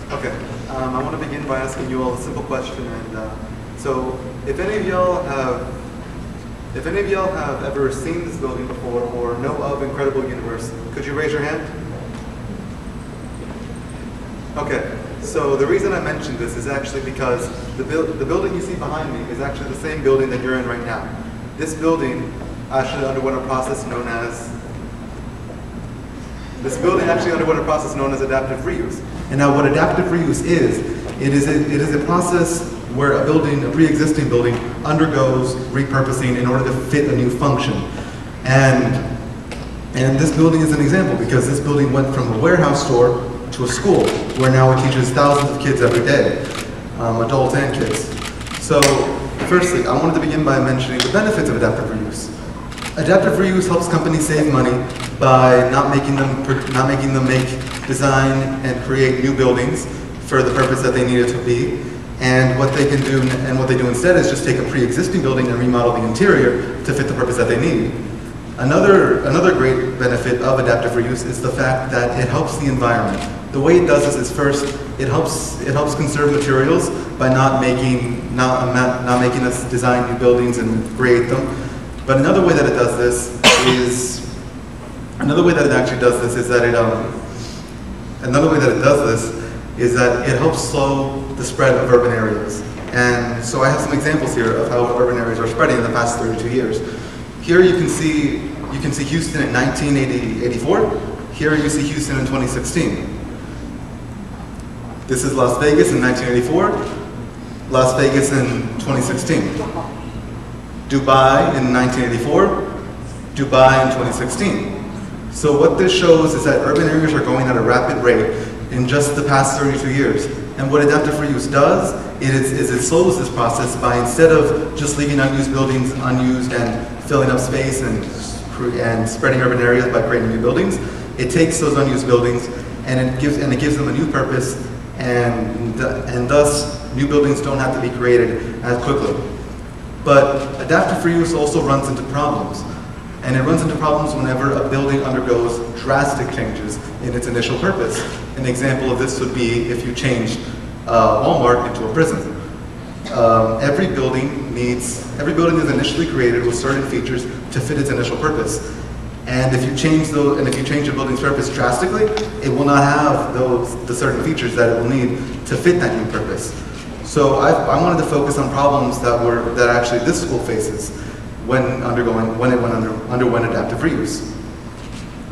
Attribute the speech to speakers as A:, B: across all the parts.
A: Okay, I want to begin by asking you all a simple question. And so, if any of y'all have ever seen this building before or know of Incredible Universe, could you raise your hand? Okay, so the reason I mentioned this is actually because the building you see behind me is actually the same building that you're in right now. This building actually underwent a process known as adaptive reuse. And now what adaptive reuse is, it is a process where a pre-existing building undergoes repurposing in order to fit a new function. And this building is an example because this building went from a warehouse store to a school where now it teaches thousands of kids every day, adults and kids. So firstly, I wanted to begin by mentioning the benefits of adaptive reuse. Adaptive reuse helps companies save money by not making them make, design, and create new buildings for the purpose that they need it to be. And what they do instead is just take a pre-existing building and remodel the interior to fit the purpose that they need. Another great benefit of adaptive reuse is the fact that it helps the environment. The way it does this is first, it helps conserve materials by not making us design new buildings and create them. But another way that it helps slow the spread of urban areas. And so I have some examples here of how urban areas are spreading in the past 32 years. Here you can see Houston in 1984. Here you see Houston in 2016. This is Las Vegas in 1984, Las Vegas in 2016. Dubai in 1984, Dubai in 2016. So what this shows is that urban areas are going at a rapid rate in just the past 32 years. And what adaptive reuse does is it slows this process by, instead of just leaving unused buildings unused and filling up space and spreading urban areas by creating new buildings, it takes those unused buildings and it gives them a new purpose, and thus new buildings don't have to be created as quickly. But adaptive reuse also runs into problems. And it runs into problems whenever a building undergoes drastic changes in its initial purpose. An example of this would be if you changed Walmart into a prison. Every building is initially created with certain features to fit its initial purpose. And if you change the building's purpose drastically, it will not have the certain features that it will need to fit that new purpose. So I wanted to focus on problems that actually this school faces when it underwent adaptive reuse.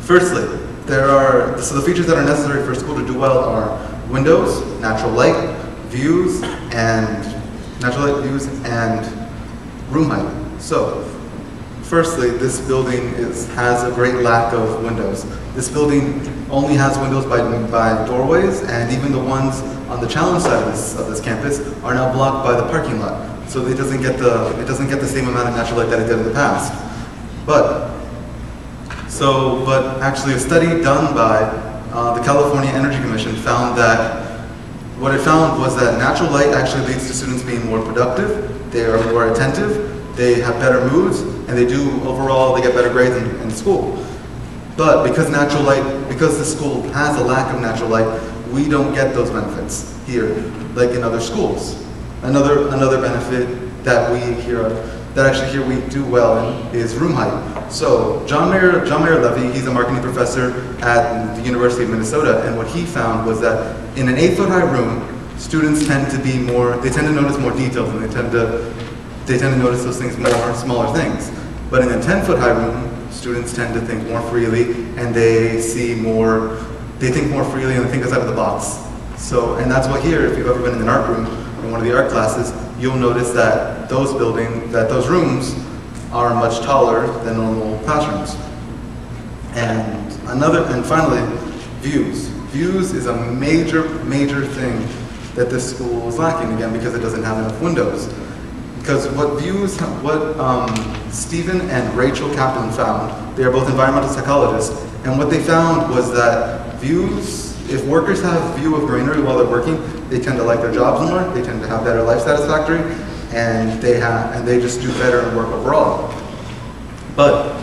A: Firstly, the features that are necessary for a school to do well are windows, natural light views, and room height. So, firstly, this building has a great lack of windows. This building only has windows by doorways, and even the ones on the challenge side of this campus are now blocked by the parking lot. So it doesn't get the same amount of natural light that it did in the past. But actually a study done by the California Energy Commission found that what it found was that natural light actually leads to students being more productive, they are more attentive, they have better moods, and they get better grades in school. But because the school has a lack of natural light, we don't get those benefits here, like in other schools. Another benefit that we do well in is room height. So John Mayer Levy, he's a marketing professor at the University of Minnesota, and what he found was that in an 8-foot high room, students tend to notice more details, and they tend to notice those things more, smaller things. But in a 10-foot high room, students tend to think more freely, and they think more freely, and they think outside of the box. So, and that's what here, if you've ever been in an art room, in one of the art classes, you'll notice that those rooms are much taller than normal classrooms. And finally, views. Views is a major thing that this school is lacking, again, because it doesn't have enough windows. Because what Stephen and Rachel Kaplan found, they are both environmental psychologists, and what they found was that if workers have a view of greenery while they're working, they tend to like their jobs more, they tend to have better life satisfaction, and they just do better in work overall. But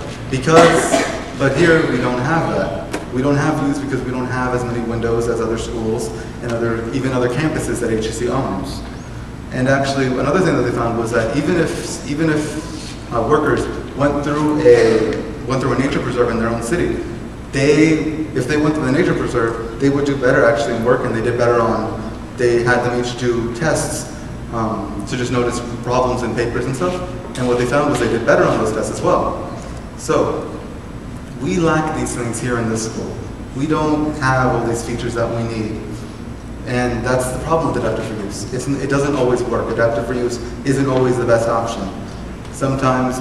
A: here we don't have that. We don't have views because we don't have as many windows as other schools and even other campuses that HCC owns. And actually, another thing that they found was that even if workers went through a nature preserve in their own city, if they went to the nature preserve, they would do better actually in work, and they did better they had them each do tests to just notice problems in papers and stuff, and what they found was they did better on those tests as well. So, we lack these things here in this school. We don't have all these features that we need, and that's the problem with adaptive reuse. It doesn't always work. Adaptive reuse isn't always the best option. Sometimes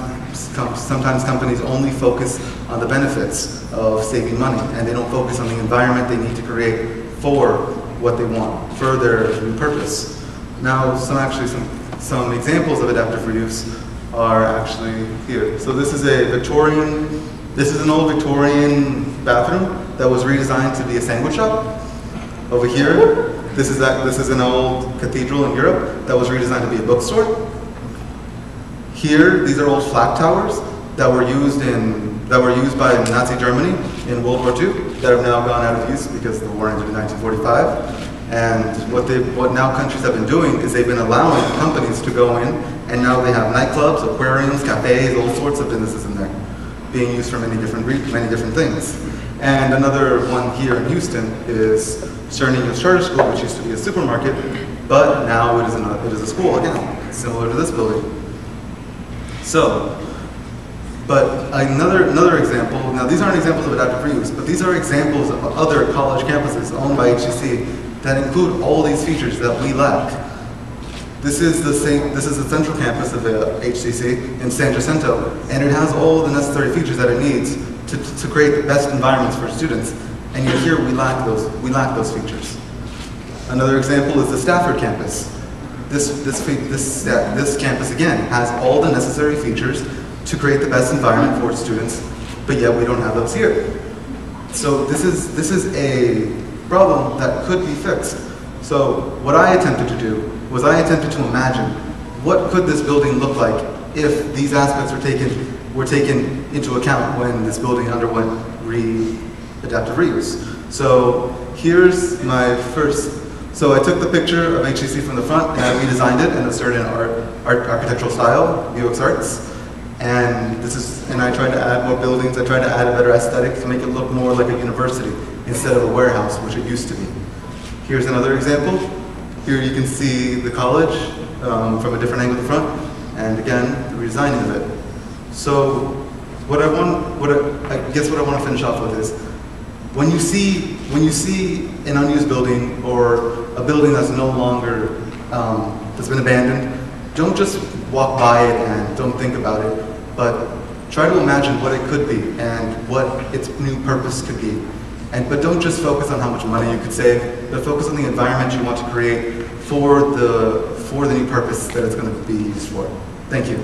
A: companies only focus on the benefits of saving money, and they don't focus on the environment they need to create for what they want, for their new purpose. Now, some examples of adaptive reuse are actually here. So this is an old Victorian bathroom that was redesigned to be a sandwich shop. Over here, this is an old cathedral in Europe that was redesigned to be a bookstore. Here, these are old flak towers that were used by Nazi Germany in World War II that have now gone out of use because the war ended in 1945. And what now countries have been doing is they've been allowing companies to go in, and now they have nightclubs, aquariums, cafes, all sorts of businesses in there, being used for many different things. And another one here in Houston is Cerny Youth Charter School, which used to be a supermarket, but now it is a school again, similar to this building. So, but another example, now these aren't examples of adaptive reuse, but these are examples of other college campuses owned by HCC that include all these features that we lack. This is the central campus of the HCC in San Jacinto, and it has all the necessary features that it needs to create the best environments for students. And yet here we lack those features. Another example is the Stafford campus. This campus again has all the necessary features to create the best environment for students, but yet we don't have those here. So this is a problem that could be fixed. So what I attempted to do was I attempted to imagine what could this building look like if these aspects were taken into account when this building underwent adaptive reuse. So here's my first. So I took the picture of HCC from the front and I redesigned it in a certain architectural style, UX Arts. And I tried to add more buildings. I tried to add a better aesthetic to make it look more like a university instead of a warehouse, which it used to be. Here's another example. Here you can see the college from a different angle at the front, and again, the redesigning of it. So what I want to finish off with is, when you see an unused building or a building that's no longer, that's been abandoned, don't just walk by it and don't think about it, but try to imagine what it could be and what its new purpose could be. But don't just focus on how much money you could save, but focus on the environment you want to create for the new purpose that it's going to be used for. Thank you.